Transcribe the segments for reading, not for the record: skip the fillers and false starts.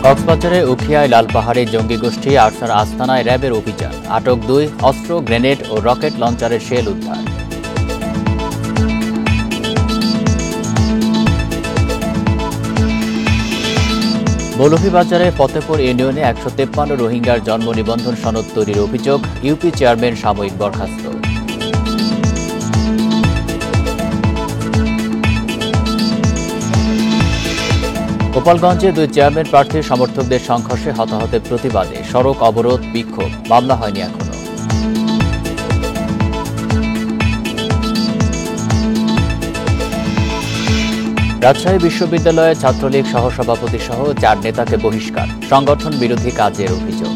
কক্সবাজারে উখিয়ায় লালপাহাড়ি জঙ্গি গোষ্ঠী আরসার আস্তানায় র্যাবের অভিযান, আটক 2, অস্ত্র, গ্রেনেড ও রকেট লঞ্চারের শেল উদ্ধার। মৌলভীবাজারে ফতেপুর ইউনিয়নে 153 রোহিঙ্গার জন্ম নিবন্ধন সনদ তৈরির অভিযোগ, ইউপি চেয়ারম্যান সাময়িক বরখাস্ত। গোপালগঞ্জে 2 চেয়ারম্যান প্রার্থীর সমর্থকদের সংঘর্ষে হতাহতের প্রতিবাদে সড়ক অবরোধ, বিক্ষোভ, মামলা হয়নি এখনো। রাজশাহী বিশ্ববিদ্যালয়ে ছাত্রলীগ সহসভাপতি সহ 4 নেতাকে বহিষ্কার, সংগঠন বিরোধী কাজের অভিযোগ।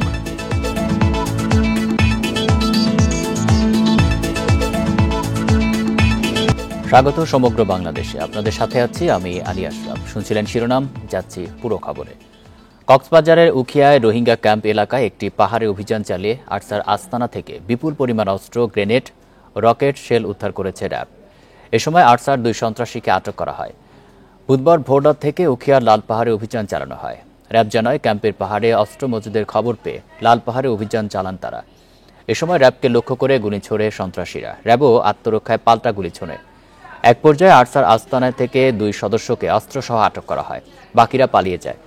স্বাগত সমগ্র বাংলাদেশে, আপনাদের সাথে আছি আমি আলী আশরাফ। শুনছিলেন শিরোনাম, যাচ্ছি পুরো খবরে। কক্সবাজারের উখিয়ায় রোহিঙ্গা ক্যাম্প এলাকায় একটি পাহাড়ে অভিযান চালিয়ে আরসার আস্তানা থেকে বিপুল পরিমাণ অস্ত্র, গ্রেনেড, রকেট, শেল উদ্ধার করেছে র্যাব। এ সময় আরসার 2 সন্ত্রাসীকে আটক করা হয়। বুধবার ভোররাত থেকে উখিয়ার লালপাহাড়ে অভিযান চালানো হয়। র্যাব জানায়, ক্যাম্পের পাহাড়ে অস্ত্র মজুদের খবর পেয়ে লালপাহাড়ে অভিযান চালান তারা। এ সময় র্যাবকে লক্ষ্য করে গুলি ছোড়ে সন্ত্রাসীরা। র্যাবও আত্মরক্ষায় পাল্টা গুলি ছোড়ে। এক পর্যায়ে আরসার আস্তানা থেকে 2 সদস্যকে অস্ত্রসহ আটক করা হয়, বাকিরা পালিয়ে যায়।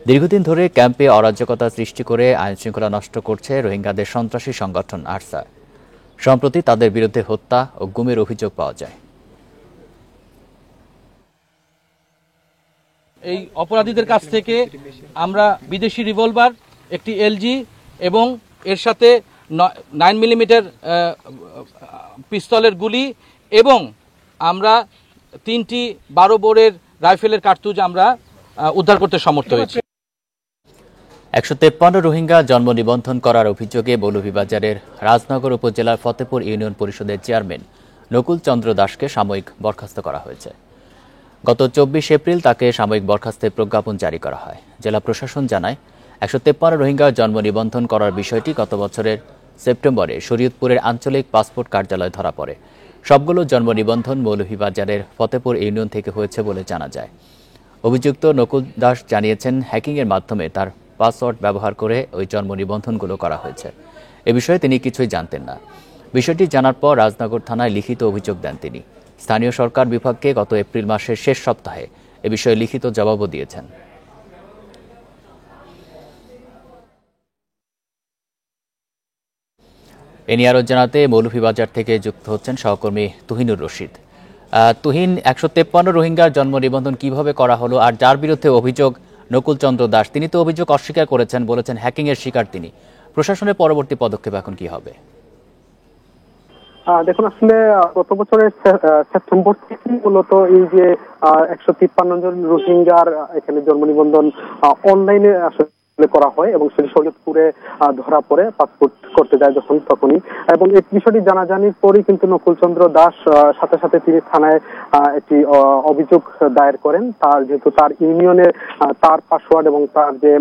দীর্ঘদিন ধরে ক্যাম্পে অরাজকতা সৃষ্টি করে আইনশৃঙ্খলা নষ্ট করছে রোহিঙ্গাদের সন্ত্রাসী সংগঠন আরসা। সম্প্রতি তাদের বিরুদ্ধে হত্যা ও গুমের অভিযোগ পাওয়া যায়। এই অপরাধীদের কাছ থেকে আমরা বিদেশি রিভলভার, একটি এলজি এবং এর সাথে 9 মিলিমিটার পিস্তলের গুলি এবং আমরা 3টি 12 বোরের রাইফেলের কার্তুজ আমরা উদ্ধার করতে সমর্থ হয়েছি। 153 রোহিঙ্গা জন্ম নিবন্ধন করার অভিযোগে মৌলভীবাজারের রাজনগর উপজেলার ফতেপুর ইউনিয়ন পরিষদের চেয়ারম্যান নকুল চন্দ্র দাসকে সাময়িক বরখাস্ত করা হয়েছে। গত 24 এপ্রিল তাকে সাময়িক বরখাস্তের প্রজ্ঞাপন জারি করা হয়। জেলা প্রশাসন জানায়, 153 রোহিঙ্গা জন্ম নিবন্ধন করার বিষয়টি গত বছরের সেপ্টেম্বরে শরীয়তপুরের আঞ্চলিক পাসপোর্ট কার্যালয়ে ধরা পড়ে। সবগুলো জন্ম নিবন্ধন মৌলভীবাজারের ফতেপুর ইউনিয়ন থেকে হয়েছে বলে জানা যায়। অভিযুক্ত নকুল দাস জানিয়েছেন, হ্যাকিংয়ের মাধ্যমে তার পাসওয়ার্ড ব্যবহার করে ওই জন্ম নিবন্ধনগুলো করা হয়েছে। এ বিষয়ে তিনি কিছুই জানতেন না। বিষয়টি জানার পর রাজনগর থানায় লিখিত অভিযোগ দেন তিনি। স্থানীয় সরকার বিভাগকে গত এপ্রিল মাসের শেষ সপ্তাহে এ বিষয়ে লিখিত জবাবও দিয়েছেন। এ নিয়ে আরও জানাতে মৌলভীবাজার থেকে যুক্ত হচ্ছেন সহকর্মী তুহিনুর রশিদ। তুহিন, 153 রোহিঙ্গার জন্ম নিবন্ধন কিভাবে করা হলো, আর যার বিরুদ্ধে অভিযোগ নকুল চন্দ্র দাস, তিনি তো অভিযোগ অস্বীকার করেছেন, বলেছেন হ্যাকিংয়ের শিকার তিনি। প্রশাসনের পরবর্তী পদক্ষেপ এখন কি হবে? দেখুন, আসলে গত বছরের সেপ্টেম্বর থেকে মূলত এই যে 153 জন রোহিঙ্গার এখানে জন্ম নিবন্ধন অনলাইনে আসলে করা হয় এবং সেটি শরীয়তপুরে ধরা পড়ে পাসপোর্ট করতে যায় যখন তখনই, এবং এই বিষয়টি জানাজানির পরই কিন্তু নকুল চন্দ্র দাস সাথে সাথে তিনি থানায় একটি অভিযোগ দায়ের করেন। তার যেহেতু তার ইউনিয়নের তার পাসওয়ার্ড এবং তার যে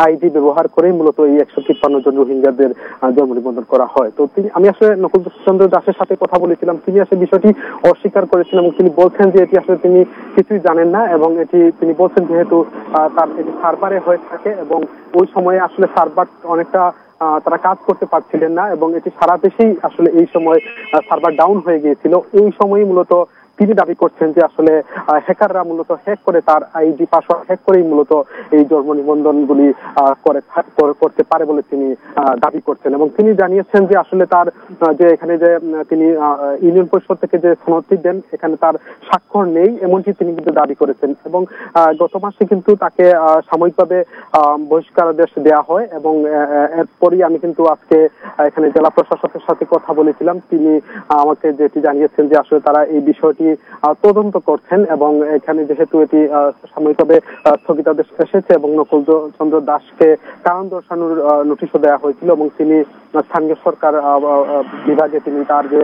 আইডি ব্যবহার করেই মূলত এই 153 জন রোহিঙ্গাদের জন্ম নিবন্ধন করা হয়। তো আমি আসলে নকুল চন্দ্র দাসের সাথে কথা বলেছিলাম, তিনি আসলে বিষয়টি অস্বীকার করেছেন এবং তিনি বলছেন যে এটি আসলে তিনি কিছুই জানেন না, এবং এটি তিনি বলছেন যেহেতু তার এটি সার্ভারে হয়ে থাকে এবং ওই সময়ে আসলে সার্ভার অনেকটা তারা কাজ করতে পারছিলেন না এবং এটি সারা দেশেই আসলে এই সময় সার্ভার ডাউন হয়ে গিয়েছিল। এই সময়ই মূলত তিনি দাবি করছেন যে আসলে হ্যাকাররা মূলত হ্যাক করে তার আইডি পাসওয়ার্ড হ্যাক করেই মূলত এই জন্ম নিবন্ধনগুলি করতে পারে বলে তিনি দাবি করছেন। এবং তিনি জানিয়েছেন যে আসলে তার যে এখানে যে তিনি ইউনিয়ন পরিষদ থেকে যে সনদটি দেন এখানে তার স্বাক্ষর নেই, এমনটি তিনি কিন্তু দাবি করেছেন। এবং গত মাসে কিন্তু তাকে সাময়িকভাবে বহিষ্কারাদেশ দেওয়া হয় এবং এরপরই আমি কিন্তু আজকে এখানে জেলা প্রশাসকের সাথে কথা বলেছিলাম। তিনি আমাকে যেটি জানিয়েছেন যে আসলে তারা এই বিষয়টি তদন্ত করছেন এবং এখানে যেহেতু এটি সাময়িকভাবে স্থগিতাদেশ এসেছে এবং নকুল চন্দ্র দাসকে কারণ দর্শানোর নোটিশও দেওয়া হয়েছিল এবং তিনি স্থানীয় সরকার বিভাগে তিনি তার যে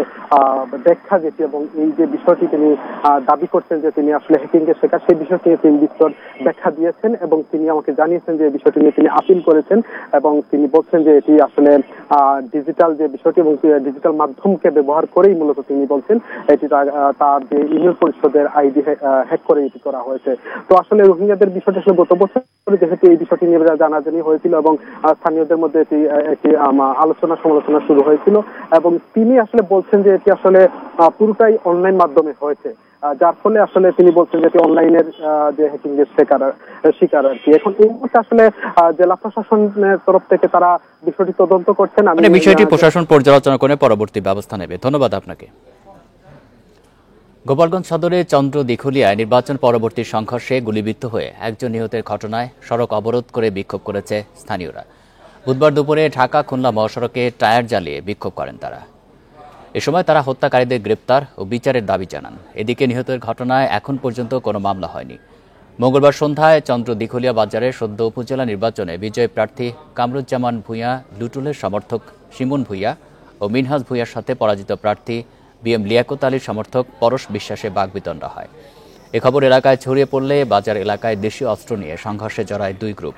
ব্যাখ্যা যেটি এবং এই যে বিষয়টি তিনি দাবি করছেন যে তিনি আসলে হ্যাকিং এর শিকার, সেই বিষয়টি তিনি বিস্তর ব্যাখ্যা দিয়েছেন এবং তিনি আমাকে জানিয়েছেন যে বিষয়টি নিয়ে তিনি আপিল করেছেন এবং তিনি বলছেন যে এটি আসলে ডিজিটাল যে বিষয়টি এবং ডিজিটাল মাধ্যমকে ব্যবহার করেই মূলত তিনি বলছেন এটি তার যে ইমেল পরিষদের আইডি হ্যাক করে এটি করা হয়েছে। তো আসলে রোহিঙ্গাদের বিষয়টা আসলে গত বছর যেহেতু এই বিষয়টি নিয়ে জানাজানি হয়েছিল এবং স্থানীয়দের মধ্যে এটি একটি আলোচনা সমালোচনা শুরু হয়েছিল, এবং তিনি আসলে বলছেন যে এটি আসলে পুরোটাই অনলাইন মাধ্যমে হয়েছে, যার ফলে আসলে তিনি বলছেন যে এটি অনলাইনের যে হ্যাকিং এর শিকার আর কি। এখন এই মুহূর্তে আসলে জেলা প্রশাসনের তরফ থেকে তারা বিষয়টি তদন্ত করছেন। মানে বিষয়টি প্রশাসন পর্যালোচনা করে পরবর্তী ব্যবস্থা নেবে। ধন্যবাদ আপনাকে। গোপালগঞ্জ সদরে চন্দ্র দিঘলিয়ায় নির্বাচন পরবর্তী সংঘর্ষে গুলিবিদ্ধ হয়ে একজন নিহতের ঘটনায় সড়ক অবরোধ করে বিক্ষোভ করেছে স্থানীয়রা। বুধবার দুপুরে ঢাকা খুলনা মহাসড়কে টায়ার জ্বালিয়ে বিক্ষোভ করেন তারা। এ সময় তারা হত্যাকারীদের গ্রেপ্তার ও বিচারের দাবি জানান। এদিকে নিহতের ঘটনায় এখন পর্যন্ত কোনো মামলা হয়নি। মঙ্গলবার সন্ধ্যায় চন্দ্র দিঘলিয়া বাজারের সদ্য উপজেলা নির্বাচনে বিজয়ী প্রার্থী কামরুজ্জামান ভূঁইয়া লুটুলের সমর্থক শিমুন ভূঁইয়া ও মিনহাজ ভূঁইয়ার সাথে পরাজিত প্রার্থী বিএম লিয়াকত আলীর সমর্থক পরশ বিশ্বাসে বাগবিতণ্ডা হয়। এ খবর এলাকায় ছড়িয়ে পড়লে বাজার এলাকায় দেশীয় অস্ত্র নিয়ে সংঘর্ষে জড়ায় দুই গ্রুপ।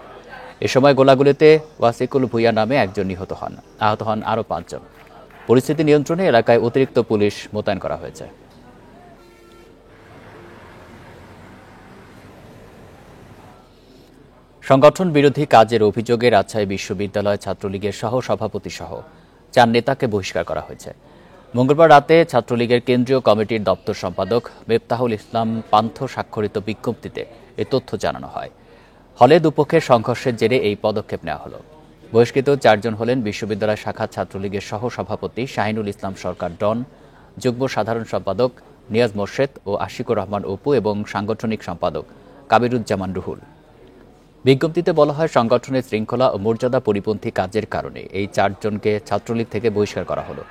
এ সময় গোলাগুলিতে ওয়াসিকুল ভূঁইয়া নামে একজন নিহত হন, আহত হন আরও 5 জন। পরিস্থিতি নিয়ন্ত্রণে এলাকায় অতিরিক্ত পুলিশ মোতায়েন করা হয়েছে। সংগঠন বিরোধী কাজের অভিযোগে রাজশাহী বিশ্ববিদ্যালয় ছাত্রলীগের সহ সভাপতি সহ 4 নেতাকে বহিষ্কার করা হয়েছে। মঙ্গলবার রাতে ছাত্রলীগের কেন্দ্রীয় কমিটির দপ্তর সম্পাদক মেফতাহুল ইসলাম পান্থ স্বাক্ষরিত বিজ্ঞপ্তিতে এ তথ্য জানানো হয়। হলে দুপক্ষের সংঘর্ষের জেরে এই পদক্ষেপ নেওয়া হলো। বহিষ্কৃত 4 জন হলেন বিশ্ববিদ্যালয় শাখা ছাত্রলীগের সহ সভাপতি শাহিনুল ইসলাম সরকার ডন, যুগ্ম সাধারণ সম্পাদক নিয়াজ মোর্শেদ ও আশিকুর রহমান অপু এবং সাংগঠনিক সম্পাদক কাবিরুজ্জামান রুহুল। বিজ্ঞপ্তিতে বলা হয়, সংগঠনের শৃঙ্খলা ও মর্যাদা পরিপন্থী কাজের কারণে এই 4 জনকে ছাত্রলীগ থেকে বহিষ্কার করা হলো।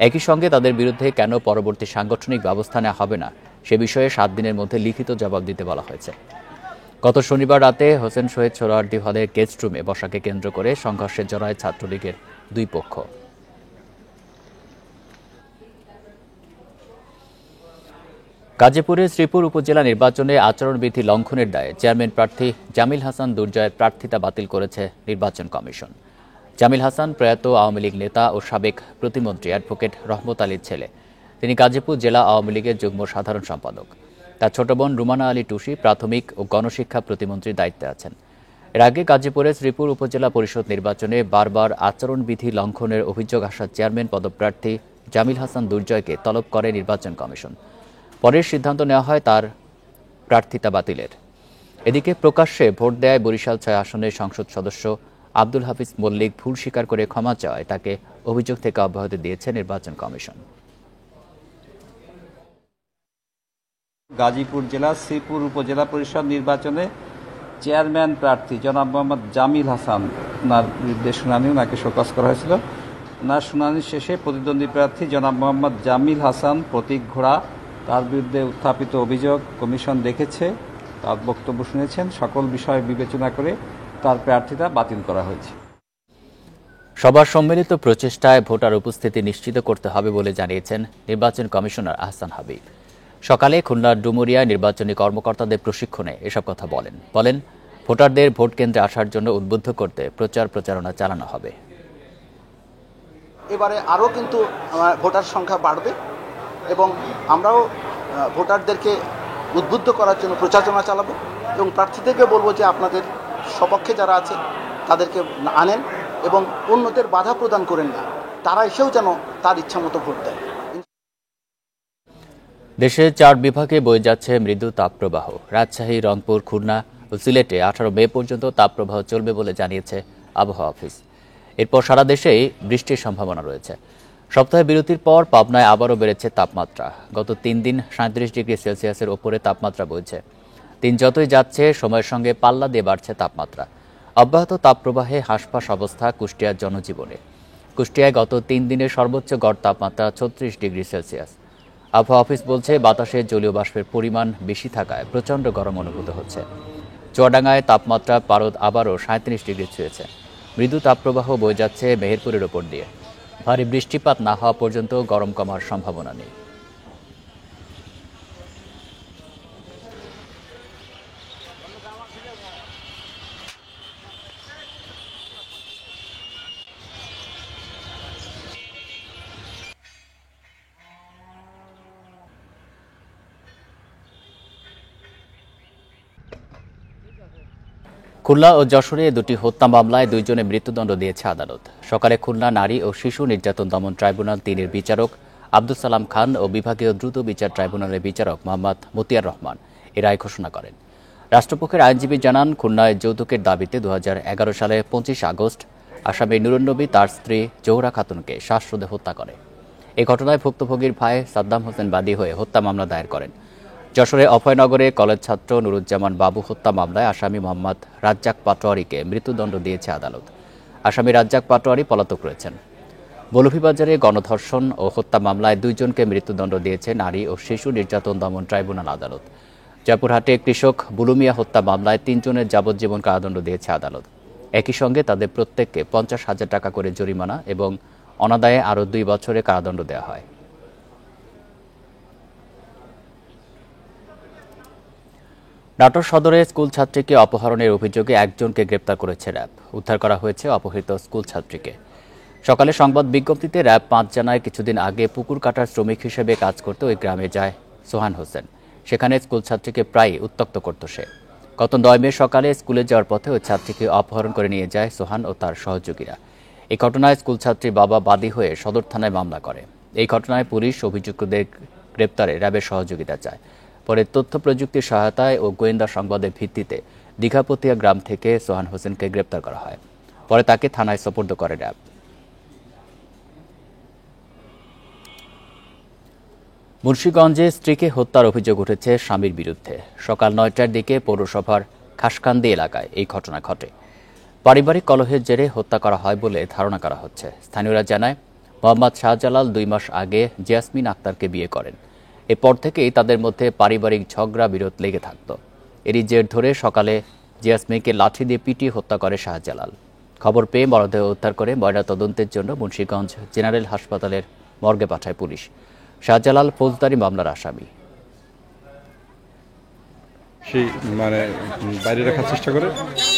একই সঙ্গে তাদের বিরুদ্ধে কেন পরবর্তী সাংগঠনিক ব্যবস্থা নেওয়া হবে না সে বিষয়ে 7 দিনের মধ্যে লিখিত জবাব দিতে বলা হয়েছে। গত শনিবার রাতে হোসেন শহীদ সোহরাওয়ার্দী হলের গেস্ট রুমে বসাকে কেন্দ্র করে সংঘর্ষে জড়ায় ছাত্রলীগের দুই পক্ষ। গাজীপুরের শ্রীপুর উপজেলা নির্বাচনে আচরণবিধি লঙ্ঘনের দায়ে চেয়ারম্যান প্রার্থী জামিল হাসান দুর্জয়ের প্রার্থিতা বাতিল করেছে নির্বাচন কমিশন। জামিল হাসান প্রয়াত আওয়ামী লীগ নেতা ও সাবেক প্রতিমন্ত্রী অ্যাডভোকেট রহমত আলীর ছেলে। তিনি গাজীপুর জেলা আওয়ামী লীগের যুগ্ম সাধারণ সম্পাদক। তার ছোট বোন রুমানা আলী টুসি প্রাথমিক ও গণশিক্ষা প্রতিমন্ত্রীর দায়িত্বে আছেন। এর আগে গাজীপুরের শ্রীপুর উপজেলা পরিষদ নির্বাচনে বারবার আচরণবিধি লঙ্ঘনের অভিযোগ আসা চেয়ারম্যান পদপ্রার্থী জামিল হাসান দুর্জয়কে তলব করে নির্বাচন কমিশন। পরের সিদ্ধান্ত নেওয়া হয় তার প্রার্থিতা বাতিলের। এদিকে প্রকাশ্যে ভোট দেয় বরিশাল 6 আসনের সংসদ সদস্য আব্দুল হাফিজ মল্লিক ভুল স্বীকার করে ক্ষমা চাওয়ায় তাকে অভিযোগ থেকে অব্যাহতি দিয়েছে নির্বাচন কমিশন। গাজীপুর জেলা শ্রীপুর উপজেলা পরিষদ নির্বাচনে চেয়ারম্যান প্রার্থী জনাব মোহাম্মদ জামিল হাসান ওনার বিরুদ্ধে শুনানি ওনাকে শোকজ করা হয়েছিল। ওনার শুনানি শেষে প্রতিদ্বন্দ্বী প্রার্থী জনাব মোহাম্মদ জামিল হাসান প্রতীক ঘোড়া তার বিরুদ্ধে উত্থাপিত অভিযোগ কমিশন দেখেছে, তার বক্তব্য শুনেছেন। সকল বিষয় বিবেচনা করে তার প্রার্থিতা বাতিল করা হয়েছে। সবার সম্মিলিত প্রচেষ্টায় ভোটার উপস্থিতি নিশ্চিত করতে হবে বলে জানিয়েছেন নির্বাচন কমিশনার আহসান হাবিব। সকালে খুলনার ডুমুরিয়ায় নির্বাচনী কর্মকর্তাদের প্রশিক্ষণে এসব কথা বলেন ভোটারদের ভোট কেন্দ্রে আসার জন্য উদ্বুদ্ধ করতে প্রচারণা চালানো হবে। এবারে আরও কিন্তু ভোটার সংখ্যা বাড়বে এবং আমরাও ভোটারদেরকে উদ্বুদ্ধ করার জন্য প্রচারণা চালাবো এবং প্রার্থীদেরকে বলবো যে আপনাদের সপক্ষে যারা আছে তাদেরকে আনেন এবং অন্যদের বাধা প্রদান করেন না, তারা এসেও যেন তার ইচ্ছা মতো ভোট দেয়। দেশের 4 বিভাগে বয়ে যাচ্ছে মৃদু তাপপ্রবাহ। রাজশাহী, রংপুর, খুলনা ও সিলেটে 18 মে পর্যন্ত তাপপ্রবাহ চলবে বলে জানিয়েছে আবহাওয়া অফিস। এরপর সারা দেশেই বৃষ্টির সম্ভাবনা রয়েছে। সপ্তাহে বিরতির পর পাবনায় আবারও বেড়েছে তাপমাত্রা। গত 3 দিন 37 ডিগ্রি সেলসিয়াসের ওপরে তাপমাত্রা বইছে। দিন যতই যাচ্ছে সময়ের সঙ্গে পাল্লা দিয়ে বাড়ছে তাপমাত্রা। অব্যাহত তাপপ্রবাহে হাঁসফাঁস অবস্থা কুষ্টিয়ার জনজীবনে। কুষ্টিয়ায় গত 3 দিনের সর্বোচ্চ গড় তাপমাত্রা 36 ডিগ্রি সেলসিয়াস। আবহাওয়া অফিস বলছে, বাতাসে জলীয় বাষ্পের পরিমাণ বেশি থাকায় প্রচণ্ড গরম অনুভূত হচ্ছে। চুয়াডাঙ্গায় তাপমাত্রা পারদ আবারও 37 ডিগ্রি ছুঁয়েছে। মৃদু তাপপ্রবাহ বয়ে যাচ্ছে মেহেরপুরের ওপর দিয়ে। ভারী বৃষ্টিপাত না হওয়া পর্যন্ত গরম কমার সম্ভাবনা নেই। খুলনা ও যশোরে দুটি হত্যা মামলায় দুইজনে মৃত্যুদণ্ড দিয়েছে আদালত। সকালে খুলনা নারী ও শিশু নির্যাতন দমন ট্রাইব্যুনাল ৩-এর বিচারক আব্দুল সালাম খান ও বিভাগীয় দ্রুত বিচার ট্রাইব্যুনালের বিচারক মোহাম্মদ মতিয়ার রহমান এ রায় ঘোষণা করেন। রাষ্ট্রপক্ষের আইনজীবী জানান, খুলনায় যৌতুকের দাবিতে ২০১১ সালে ২৫ আগস্ট আসামি নুরুন্নবী তার স্ত্রী জোহরা খাতুনকে শ্বাসরোধে হত্যা করে। এই ঘটনায় ভুক্তভোগীর ভাই সাদ্দাম হোসেন বাদী হয়ে হত্যা মামলা দায়ের করেন। যশোরে অভয়নগরে কলেজ ছাত্র নুরুজ্জামান বাবু হত্যা মামলায় আসামি মোহাম্মদ রাজ্জাক পাটোয়ারিকে মৃত্যুদণ্ড দিয়েছে আদালত। আসামি রাজ্জাক পাটোয়ারি পলাতক রয়েছেন। মৌলভীবাজারে গণধর্ষণ ও হত্যা মামলায় দুইজনকে মৃত্যুদণ্ড দিয়েছে নারী ও শিশু নির্যাতন দমন ট্রাইব্যুনাল আদালত। জয়পুরহাটে কৃষক বুলুমিয়া হত্যা মামলায় ৩ জনের যাবজ্জীবন কারাদণ্ড দিয়েছে আদালত। একই সঙ্গে তাদের প্রত্যেককে ৫০,০০০ টাকা করে জরিমানা এবং অনাদায়ে আরও ২ বছরের কারাদণ্ড দেওয়া হয়। নাটোর সদরে স্কুল ছাত্রীকে অপহরণের অভিযোগে একজনকে গ্রেপ্তার করেছে র্যাব। উদ্ধার করা হয়েছে অপহৃত স্কুল ছাত্রীকে। সকালে সংবাদ বিজ্ঞপ্তিতে র্যাব ৫ জানায়, কিছুদিন আগে পুকুর কাটার শ্রমিক হিসেবে কাজ করতে ওই গ্রামে যায় সোহান হোসেন। সেখানে স্কুল ছাত্রীকে প্রায় উত্ত্যক্ত করত সে। গত ৯ মে সকালে স্কুলে যাওয়ার পথে ওই ছাত্রীকে অপহরণ করে নিয়ে যায় সোহান ও তার সহযোগীরা। এই ঘটনায় স্কুল ছাত্রীর বাবা বাদী হয়ে সদর থানায় মামলা করে। এই ঘটনায় পুলিশ অভিযুক্তদের গ্রেপ্তারে র্যাবের সহযোগিতা চায়। পরে তথ্য প্রযুক্তির সহায়তায় ও গোয়েন্দা সংবাদের ভিত্তিতে দীঘাপতিয়া গ্রাম থেকে সোহান হোসেনকে গ্রেপ্তার করা হয়। পরে তাকে থানায় সোপর্দ করে র্যাব। মুন্সিগঞ্জে স্ত্রীকে হত্যার অভিযোগ উঠেছে স্বামীর বিরুদ্ধে। সকাল ৯টার দিকে পৌরসভার খাসকান্দি এলাকায় এই ঘটনা ঘটে। পারিবারিক কলহের জেরে হত্যা করা হয় বলে ধারণা করা হচ্ছে। স্থানীয়রা জানায়, মোহাম্মদ শাহজালাল ২ মাস আগে জিয়াসমিন আক্তারকে বিয়ে করেন। এরপর থেকেই তাদের মধ্যে পারিবারিক ঝগড়া বিরোধ লেগে থাকত। এরই জের ধরে সকালে জিয়াসমিনকে লাঠি দিয়ে পিটিয়ে হত্যা করে শাহজালাল। খবর পেয়ে মরদেহ উদ্ধার করে ময়নাতদন্তের জন্য মুন্সিগঞ্জ জেনারেল হাসপাতালের মর্গে পাঠায় পুলিশ। শাহজালাল ফৌজদারি মামলার আসামি। সে বাইরে রাখার চেষ্টা করে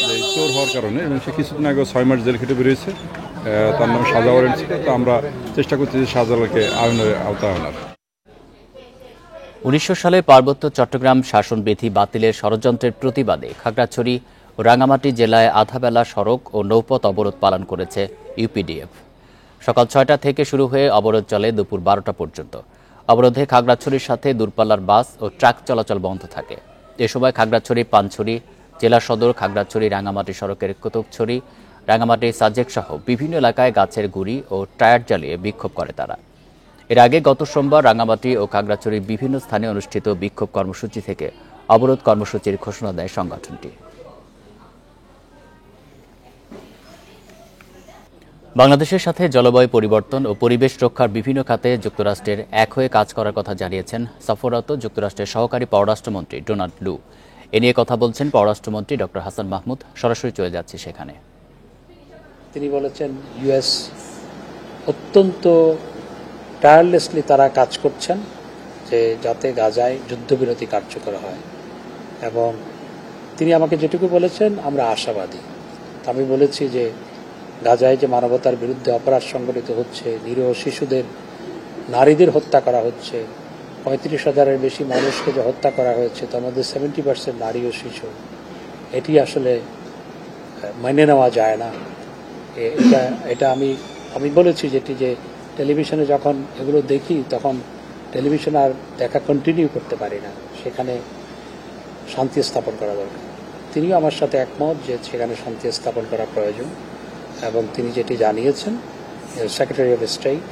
যে চোর হওয়ার কারণে, এবং সে কিছুদিন আগে ৬ মাস জেল খেটে বেরিয়েছে। তার নাম সাজা ওয়ারেন্ট ছিল। তো আমরা চেষ্টা করছি যে শাহজালালকে আইনের আওতায় আনার। ১৯০০ সালে পার্বত্য চট্টগ্রাম শাসনবিধি বাতিলের ষড়যন্ত্রের প্রতিবাদে খাগড়াছড়ি ও রাঙামাটি জেলায় আধাবেলা সড়ক ও নৌপথ অবরোধ পালন করেছে ইউপিডিএফ। সকাল ৬টা থেকে শুরু হয়ে অবরোধ চলে দুপুর ১২টা পর্যন্ত। অবরোধে খাগড়াছড়ির সাথে দূরপাল্লার বাস ও ট্রাক চলাচল বন্ধ থাকে। এ সময় খাগড়াছড়ি পানছড়ি, জেলা সদর, খাগড়াছড়ি রাঙামাটি সড়কের কুতুবছড়ি, রাঙামাটি সাজেক সহ বিভিন্ন এলাকায় গাছের গুঁড়ি ও টায়ার জ্বালিয়ে বিক্ষোভ করে তারা। এর আগে গত সোমবার রাঙামাটি ও খাগড়াছড়ির বিভিন্ন স্থানে অনুষ্ঠিত বিক্ষোভ কর্মসূচি থেকে অবরোধ কর্মসূচির ঘোষণা দেয় সংগঠনটি। বাংলাদেশের সাথে জলবায়ু পরিবর্তন ও পরিবেশ রক্ষার বিভিন্ন খাতে যুক্তরাষ্ট্রের এক হয়ে কাজ করার কথা জানিয়েছেন সফররত যুক্তরাষ্ট্রের সহকারী পররাষ্ট্রমন্ত্রী ডোনাল্ড লু। এ নিয়ে কথা বলছেন পররাষ্ট্রমন্ত্রী ডক্টর হাসান মাহমুদ। সরাসরি চলে যাচ্ছে সেখানে। তিনি বলেছেন, ইউএস অত্যন্ত টায়ারলেসলি তারা কাজ করছেন যে যাতে গাজায় যুদ্ধবিরতি কার্যকর হয়, এবং তিনি আমাকে যেটুকু বলেছেন আমরা আশাবাদী। আমি বলেছি যে গাজায় যে মানবতার বিরুদ্ধে অপরাধ সংঘটিত হচ্ছে, নিরীহ শিশুদের, নারীদের হত্যা করা হচ্ছে, ৩৫,০০০-এর বেশি মানুষকে যে হত্যা করা হয়েছে, তার মধ্যে 70% নারী ও শিশু, এটি আসলে মেনে নেওয়া যায় না। এটা আমি বলেছি যেটি যে টেলিভিশনে যখন এগুলো দেখি তখন টেলিভিশন আর দেখা কন্টিনিউ করতে পারি না, সেখানে শান্তি স্থাপন করা দরকার। তিনিও আমার সাথে একমত যে সেখানে শান্তি স্থাপন করা প্রয়োজন, এবং তিনি যেটি জানিয়েছেন, secretary of state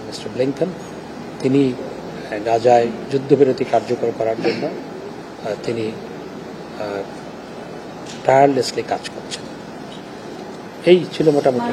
mister Blinken, তিনি গাজায় যুদ্ধবিরতি কার্যকর করার জন্য তিনি টায়ারলেসলি কাজ করছেন। এই ছিল মোটামুটি।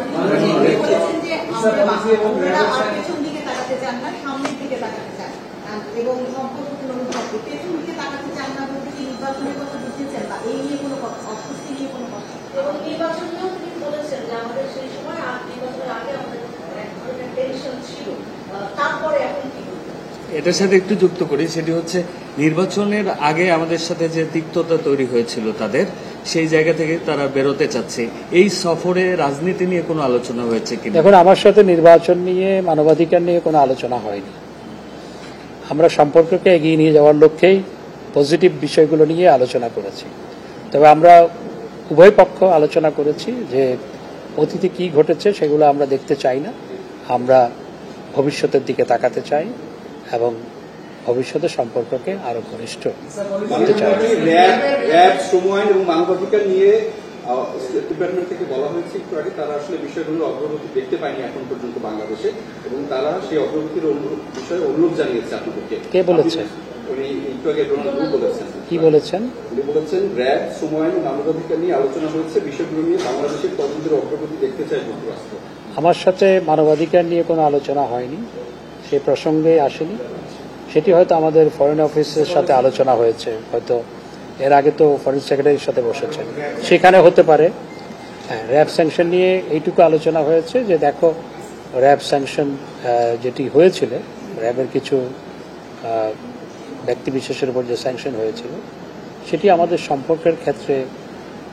এটার সাথে একটু যুক্ত করি, সেটি হচ্ছে নির্বাচনের আগে আমাদের সাথে যে তিক্ততা তৈরি হয়েছিল তাদের, সেই জায়গা থেকে তারা বেরোতে চাচ্ছে। এই সফরে রাজনীতি নিয়ে কোনো আলোচনা হয়েছে কিনা? দেখুন, আমার সাথে নির্বাচন নিয়ে, মানবাধিকার নিয়ে কোনো আলোচনা হয়নি। আমরা সম্পর্ককে এগিয়ে নিয়ে যাওয়ার লক্ষ্যেই পজিটিভ বিষয়গুলো নিয়ে আলোচনা করেছি। তবে আমরা উভয় পক্ষ আলোচনা করেছি যে অতীতে কি ঘটেছে সেগুলো আমরা দেখতে চাই না, আমরা ভবিষ্যতের দিকে তাকাতে চাই এবং ভবিষ্যতের সম্পর্ককে আরো ঘনিষ্ঠ করতে চাই। র্যাব, শ্রম আইন এবং মানবাধিকার নিয়ে ডিপার্টমেন্ট থেকে বলা হয়েছে একটু আগে, তারা আসলে বিষয়গুলোর অগ্রগতি দেখতে পায়নি এখন পর্যন্ত বাংলাদেশে, এবং তারা সেই অগ্রগতির বিষয়ে অনুরোধ জানিয়েছে আপনাদেরকে। কে বলেছে? উনি একটু আগে বলেছেন। কি বলেছেন? উনি বলেছেন র্যাব, শ্রম আইন ও মানবাধিকার নিয়ে আলোচনা হয়েছে, বিষয়গুলো নিয়ে বাংলাদেশের তদন্তের অগ্রগতি দেখতে চাই যুক্তরাষ্ট্র। আমার সাথে মানবাধিকার নিয়ে কোনো আলোচনা হয়নি, সে প্রসঙ্গে আসেনি। সেটি হয়তো আমাদের ফরেন অফিসের সাথে আলোচনা হয়েছে, হয়তো এর আগে তো ফরেন সেক্রেটারির সাথে বসেছেন, সেখানে হতে পারে। হ্যাঁ, র্যাব স্যাংশন নিয়ে এইটুকু আলোচনা হয়েছে যে দেখো র্যাব স্যাংশন যেটি হয়েছিল, র্যাবের কিছু ব্যক্তিবিশেষের উপর যে স্যাংশন হয়েছিল সেটি আমাদের সম্পর্কের ক্ষেত্রে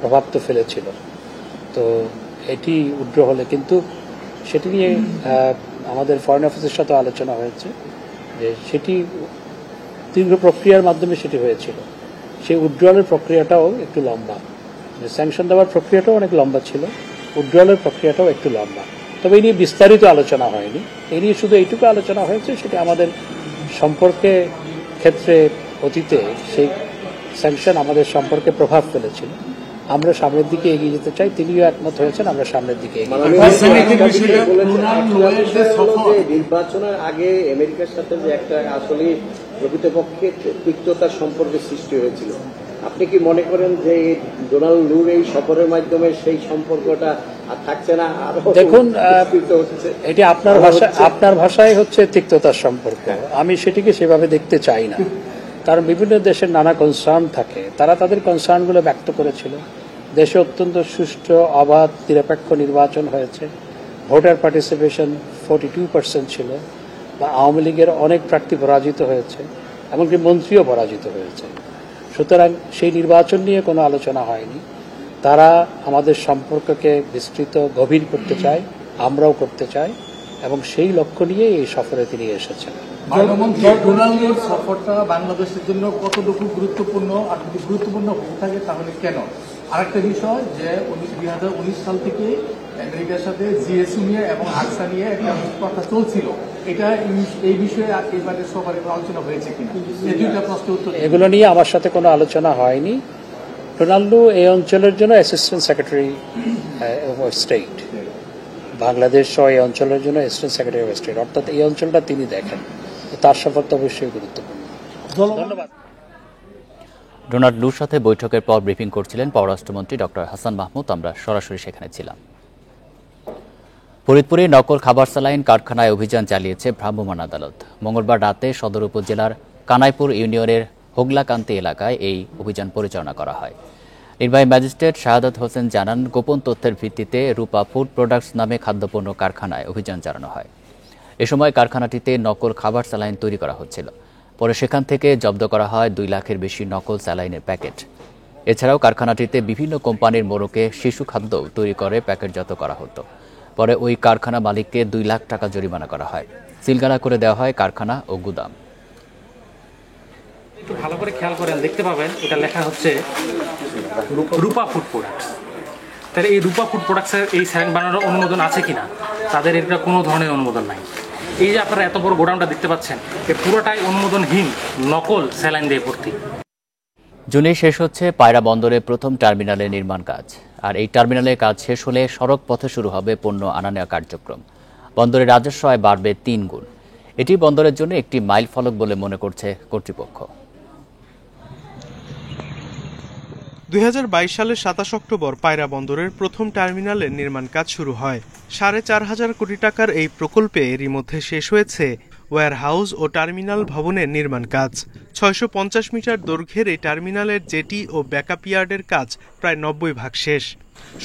প্রভাব তো ফেলেছিল, তো এটি উগ্র হলে কিন্তু সেটি নিয়ে আমাদের ফরেন অফিসের সাথে আলোচনা হয়েছে যে সেটি দীর্ঘ প্রক্রিয়ার মাধ্যমে সেটি হয়েছিল। সেই উইথড্রয়ালের প্রক্রিয়াটাও একটু লম্বা, যে স্যাংশন দেওয়ার প্রক্রিয়াটাও অনেক লম্বা ছিল, উইথড্রয়ালের প্রক্রিয়াটাও একটু লম্বা। তবে এই নিয়ে বিস্তারিত আলোচনা হয়নি, এই নিয়ে শুধু এইটুকু আলোচনা হয়েছে সেটি আমাদের সম্পর্কে ক্ষেত্রে অতীতে সেই স্যাংশন আমাদের সম্পর্কে প্রভাব ফেলেছিল। আমরা সামনের দিকে এগিয়ে যেতে চাই, তিনিও একমত হয়েছেন আমরা সামনের দিকে এগিয়ে। নির্বাচনের আগে আমেরিকার সাথে যে একটা আসলে প্রকৃতপক্ষে তিক্ততার সম্পর্কের সৃষ্টি হয়েছিল, আপনি কি মনে করেন যে ডোনাল্ড লুর এই সফরের মাধ্যমে সেই সম্পর্কটা আর থাকছে না? দেখুন, এটি আপনার ভাষায় হচ্ছে তিক্ততার সম্পর্ক, আমি সেটিকে সেভাবে দেখতে চাই না। কারণ বিভিন্ন দেশের নানা কনসার্ন থাকে, তারা তাদের কনসার্নগুলো ব্যক্ত করেছিল। দেশে অত্যন্ত সুষ্ঠু, অবাধ, নিরপেক্ষ নির্বাচন হয়েছে, ভোটার পার্টিসিপেশন 42% ছিল, বা আওয়ামী লীগের অনেক প্রার্থী পরাজিত হয়েছে, এমনকি মন্ত্রীও পরাজিত হয়েছে। সুতরাং সেই নির্বাচন নিয়ে কোনো আলোচনা হয়নি। তারা আমাদের সম্পর্ককে বিস্তৃত, গভীর করতে চায়, আমরাও করতে চাই, এবং সেই লক্ষ্য নিয়ে এই সফরে তিনি এসেছেন। ডোনাল্ডের সফরটা বাংলাদেশের জন্য কতটুকু গুরুত্বপূর্ণ, আর যদি গুরুত্বপূর্ণ হয়ে থাকে তাহলে কেন? আরেকটা বিষয় যে 2019 সাল থেকে আমেরিকার সাথে জিএসইউ নিয়ে এবং আকসা নিয়ে একটা কথা চলছিল, এটা এই বিষয়ে এবারে সফরে আলোচনা হয়েছে কিনা, এই দুইটা প্রশ্নের উত্তর। এগুলো নিয়ে আমার সাথে কোনো আলোচনা হয়নি। ডোনাল্ডো এই অঞ্চলের জন্য assistant secretary of state, Bangladesh সহ এই অঞ্চলের জন্য অ্যাসিস্ট্যান্ট সেক্রেটারি অফ স্টেট, অর্থাৎ এই অঞ্চলটা তিনি দেখেন, তার সফর তো অবশ্যই গুরুত্বপূর্ণ। ধন্যবাদ। ডোনাল্ড লুর সাথে বৈঠকের পর ব্রিফিং করছিলেন পররাষ্ট্রমন্ত্রী ডক্টর হাসান মাহমুদ, আমরা সরাসরি সেখানে ছিলাম। ফরিদপুরে নকল খাবার স্যালাইন কারখানায় অভিযান চালিয়েছে ভ্রাম্যমাণ আদালত। মঙ্গলবার রাতে সদর উপজেলার কানাইপুর ইউনিয়নের হোগলাকান্তি এলাকায় এই অভিযান পরিচালনা করা হয়। নির্বাহী ম্যাজিস্ট্রেট শাহাদাত হোসেন জানান, গোপন তথ্যের ভিত্তিতে রূপা ফুড প্রোডাক্টস নামে খাদ্যপণ্য কারখানায় অভিযান চালানো হয়। এ সময় কারখানাটিতে নকল খাবার স্যালাইন তৈরি করা হচ্ছিল। পরে সেখান থেকে জব্দ করা হয় 2 লাখের বেশি নকল স্যালাইনের প্যাকেট। এছাড়াও কারখানাটিতে বিভিন্ন কোম্পানির মোড়কে শিশু খাদ্য তৈরি করে প্যাকেটজাত করা হতো। পরে ওই কারখানা মালিককে 2 লাখ টাকা জরিমানা করা হয়। সিলগালা করে দেওয়া হয় কারখানা ও গুদাম। একটু ভালো করে খেয়াল করেন, দেখতে পাবেন এটা লেখা হচ্ছে রূপা ফুড প্রোডাক্টস। তাহলে এই রূপা ফুড প্রোডাক্টসের এই স্যালাইন বানানোর অনুমোদন আছে কিনা? তাদের এটা কোনো ধরনের অনুমোদন নাই। এই যে আপনারা এত বড় গোডাউনটা দেখতে পাচ্ছেন, এই পুরোটাই অনুমোদনহীন নকল স্যালাইন দিয়ে ভর্তি। জুনে শেষ হচ্ছে পায়রা বন্দরে প্রথম টার্মিনালের নির্মাণ কাজ। আর এই টার্মিনালের কাজ শেষ হলে সড়ক পথে শুরু হবে পণ্য আনা নেওয়া কার্যক্রম। বন্দরের রাজস্ব আয় বাড়বে 3 গুণ। এটি বন্দরের জন্য একটি মাইল ফলক বলে মনে করছে কর্তৃপক্ষ। 2022 সালের 27 অক্টোবর পায়রা বন্দরের প্রথম টার্মিনালের নির্মাণ কাজ শুরু হয়। 4.5 কোটি টাকার এই প্রকল্পে এরই মধ্যে শেষ হয়েছে ওয়্যার হাউস ও টার্মিনাল ভবনের নির্মাণ কাজ। 650 মিটার দৈর্ঘ্যের এই টার্মিনালের জেটি ও ব্যাকআপ ইয়ার্ডের কাজ প্রায় 90% শেষ।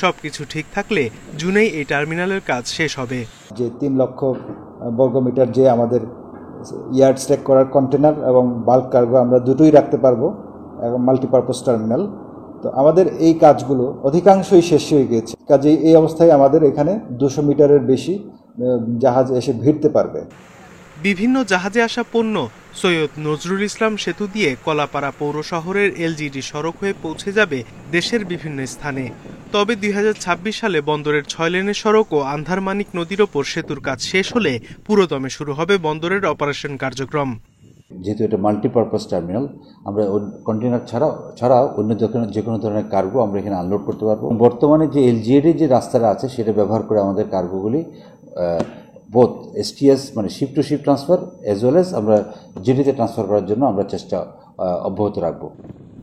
সবকিছু ঠিক থাকলে জুনেই এই টার্মিনালের কাজ শেষ হবে। যে 3 লক্ষ বর্গমিটার যে আমাদের ইয়ার্ড স্ট্যাক করার কন্টেনার এবং বাল্ক কার্গো আমরা দুটোই রাখতে পারবো, এবং মাল্টিপারপাস টার্মিনাল। তো আমাদের এই কাজগুলো অধিকাংশই শেষ হয়ে গেছে। কাজেই এই অবস্থায় আমাদের এখানে 200 মিটারের বেশি জাহাজ এসে ভিড়তে পারবে। বিভিন্ন জাহাজে আসা পণ্য সৈয়দ নজরুল ইসলাম সেতু দিয়ে কলাপাড়া পৌর শহরের এলজিডি সড়ক হয়ে পৌঁছে যাবে দেশের বিভিন্ন স্থানে। তবে 2026 সালে বন্দরের 6 লেনের সড়ক ও আন্ধারমানিক নদীর ওপর সেতুর কাজ শেষ হলে পুরোদমে শুরু হবে বন্দরের অপারেশন কার্যক্রম। যেহেতু এটা মাল্টিপারপাস টার্মিনাল, আমরা কন্টেনার ছাড়াও অন্য যে কোনো ধরনের কার্গো আমরা এখানে আনলোড করতে পারবো। বর্তমানে যে এলজিএডি যে রাস্তাটা আছে সেটা ব্যবহার করে আমাদের কার্গোগুলি বোথ এসটিএস মানে ship to ship transfer as well as আমরা জিডিতে ট্রান্সফার করার জন্য আমরা চেষ্টা অব্যাহত রাখবো।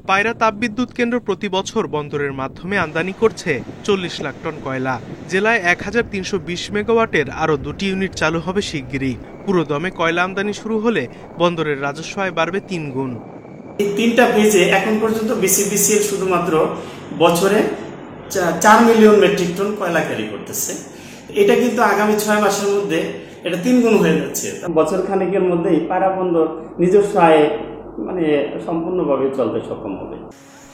পায়রা তাপবিদ্যুৎ কেন্দ্র প্রতি বছর বন্দরের মাধ্যমে আমদানি করছে 40 লাখ টন কয়লা। জেলায় 1320 মেগাওয়াটের আরও 2টি ইউনিট চালু হবে শিগগিরই। পুরোদমে কয়লা আমদানি শুরু হলে বন্দরের রাজস্ব আয় বাড়বে 3 গুণ। এই 3টা পেজে এখন পর্যন্ত বিসিবিসিএল শুধুমাত্র বছরে 4 মিলিয়ন মেট্রিক টন কয়লা ক্যারি করতেছে। এটা কিন্তু আগামী 6 মাসের মধ্যে এটা 3 গুণ হয়ে যাচ্ছে। বছর খানেকের মধ্যেই পায়রা বন্দর নিজস্ব আয়ে সম্পূর্ণভাবে চলতে সক্ষম হবে।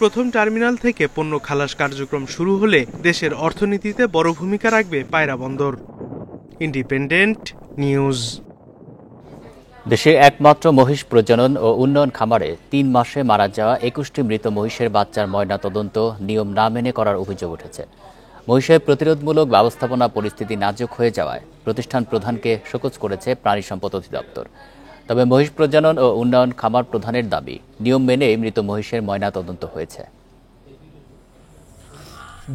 প্রথম টার্মিনাল থেকে পণ্য খালাস কার্যক্রম শুরু হলে দেশের অর্থনীতিতে বড় ভূমিকা রাখবে পায়রা বন্দর। Independent news. দেশে একমাত্র মহিষ প্রজনন ও উন্নয়ন খামারে 3 মাসে মারা যাওয়া 21টি মৃত মহিষের বাচ্চার ময়না তদন্ত নিয়ম না মেনে করার অভিযোগ উঠেছে। মহিষের প্রতিরোধমূলক ব্যবস্থাপনা পরিস্থিতি নাজুক হয়ে যাওয়ায় প্রতিষ্ঠান প্রধানকে শোকজ করেছে প্রাণী সম্পদ অধিদপ্তর। তবে মহিষ প্রজনন ও উন্নয়ন খামার প্রধানের দাবি, নিয়ম মেনে মৃত মহিষের ময়না তদন্ত হয়েছে।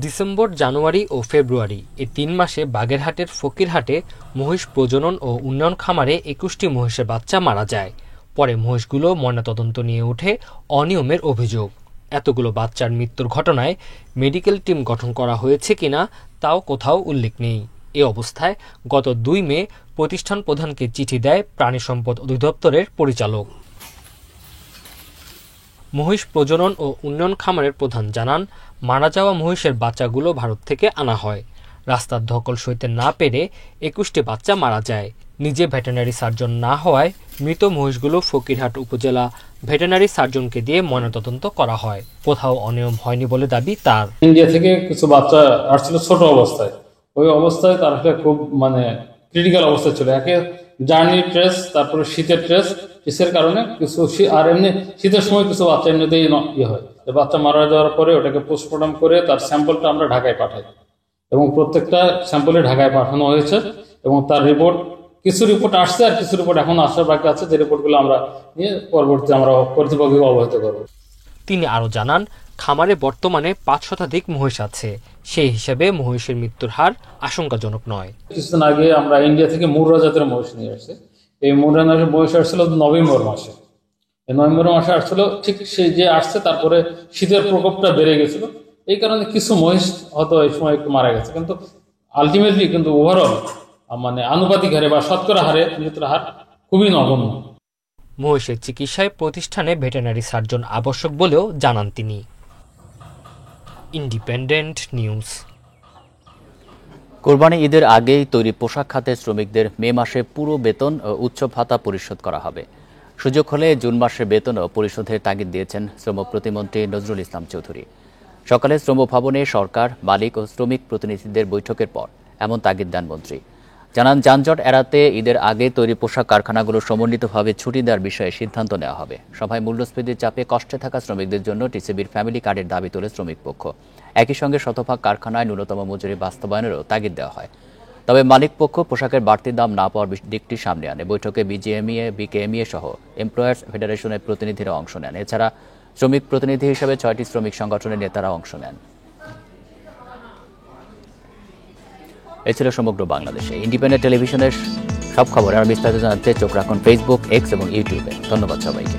ডিসেম্বর, জানুয়ারি ও ফেব্রুয়ারি এই 3 মাসে বাগেরহাটের ফকিরহাটে মহিষ প্রজনন ও উন্নয়ন খামারে 21টি মহিষের বাচ্চা মারা যায়। পরে মহিষগুলো ময়নাতদন্ত নিয়ে ওঠে অনিয়মের অভিযোগ। এতগুলো বাচ্চার মৃত্যুর ঘটনায় মেডিকেল টিম গঠন করা হয়েছে কিনা তাও কোথাও উল্লেখ নেই। এ অবস্থায় গত 2 মে প্রতিষ্ঠান প্রধানকে চিঠি দেয় প্রাণী সম্পদ অধিদপ্তরের পরিচালক। মহিষ প্রজনন ও উন্নয়ন খামারের প্রধান জানান, মারা যাওয়া মহিষের বাচ্চাগুলো ভারত থেকে আনা হয়। রাস্তার ধকল সইতে না পেরে 21টি বাচ্চা মারা যায়। নিজে ভেটেরিনারি সার্জন না হওয়ায় মৃত মহিষগুলো ফকিরহাট উপজেলা ভেটেরিনারি সার্জনকে দিয়ে ময়নাতদন্ত করা হয়। কোথাও অনিয়ম হয়নি বলে দাবি তার। ইন্ডিয়া থেকে কিছু বাচ্চা আসছিল ছোট অবস্থায়, ওই অবস্থায় তার খুব ক্রিটিক্যাল অবস্থায় ছিল। একে জার্নি ট্রেস, তারপরে শীতের ট্রেসের কারণে কিছু, আর এমনি শীতের সময় কিছু বাচ্চা এমনিতেই হয়। বাচ্চা মারা যাওয়ার পরে ওটাকে পোস্টমর্টম করে তার স্যাম্পলটা আমরা ঢাকায় পাঠাই এবং প্রত্যেকটা স্যাম্পলে ঢাকায় পাঠানো হয়েছে এবং তার রিপোর্ট, কিছু রিপোর্ট আসছে আর কিছু রিপোর্ট এখন আসার বাকি আছে, যে রিপোর্টগুলো আমরা নিয়ে পরবর্তীতে আমরা কর্তৃপক্ষকে অবহিত করব। তিনি আরও জানান, খামারে বর্তমানে 5 শতাধিক মহিষ আছে। সেই হিসাবে মহিষের মৃত্যুর হার আশঙ্কাজনক নয়। কিছুদিন আগে আমরা ইন্ডিয়া থেকে মুর্রা জাতের মহিষ নিয়ে আসছি। এই মুর্রা জাতের মহিষ আসছিল নভেম্বর মাসে। এই নভেম্বর মাসে আসছিল, ঠিক সেই যে আসছে তারপরে শীতের প্রকোপটা বেড়ে গেছিল। এই কারণে কিছু মহিষ হয়তো এই সময় একটু মারা গেছে, কিন্তু আলটিমেটলি কিন্তু ওভারঅল আনুপাতিক হারে বা শতকরা হারে মৃত্যুর হার খুবই নগণ্য। মহিষের চিকিৎসায় প্রতিষ্ঠানে ভেটেরিনারি সার্জন আবশ্যক বলেও জানান তিনি। Independent news. কোরবানি ঈদের আগেই তৈরি পোশাক খাতের শ্রমিকদের মে মাসে পুরো বেতন ও উৎসব ভাতা পরিশোধ করা হবে। সুযোগ হলে জুন মাসের বেতনও পরিশোধের তাগিদ দিয়েছেন শ্রম প্রতিমন্ত্রী নজরুল ইসলাম চৌধুরী। সকালে শ্রম ভবনে সরকার, মালিক ও শ্রমিক প্রতিনিধিদের বৈঠকের পর এমন তাগিদ দেন মন্ত্রী। জানান, যানজট এড়াতে ঈদের আগে তৈরি পোশাক কারখানাগুলো সমন্বিতভাবে ছুটি দেওয়ার বিষয়ে সিদ্ধান্ত নেওয়া হবে। সভায় মূল্যস্ফীতির চাপে কষ্টে থাকা শ্রমিকদের জন্য টিসিবির ফ্যামিলি কার্ডের দাবি তোলে শ্রমিক পক্ষ। একই সঙ্গে শতভাগ কারখানায় ন্যূনতম মজুরি বাস্তবায়নেরও তাগিদ দেওয়া হয়। তবে মালিক পক্ষ পোশাকের বাড়তি দাম না পাওয়ার দিকটি সামনে আনে। বৈঠকে বিজিএমইএ, বিকেএমইএ সহ এমপ্লয়ার্স ফেডারেশনের প্রতিনিধিরা অংশ নেন। এছাড়া শ্রমিক প্রতিনিধি হিসেবে 6টি শ্রমিক সংগঠনের নেতারা অংশ নেন। এ ছিল সমগ্র বাংলাদেশে ইন্ডিপেন্ডেন্ট টেলিভিশনের সব খবর। আর বিস্তারিত জানাতে চোখ রাখুন ফেসবুক, এক্স এবং ইউটিউবে। ধন্যবাদ সবাইকে।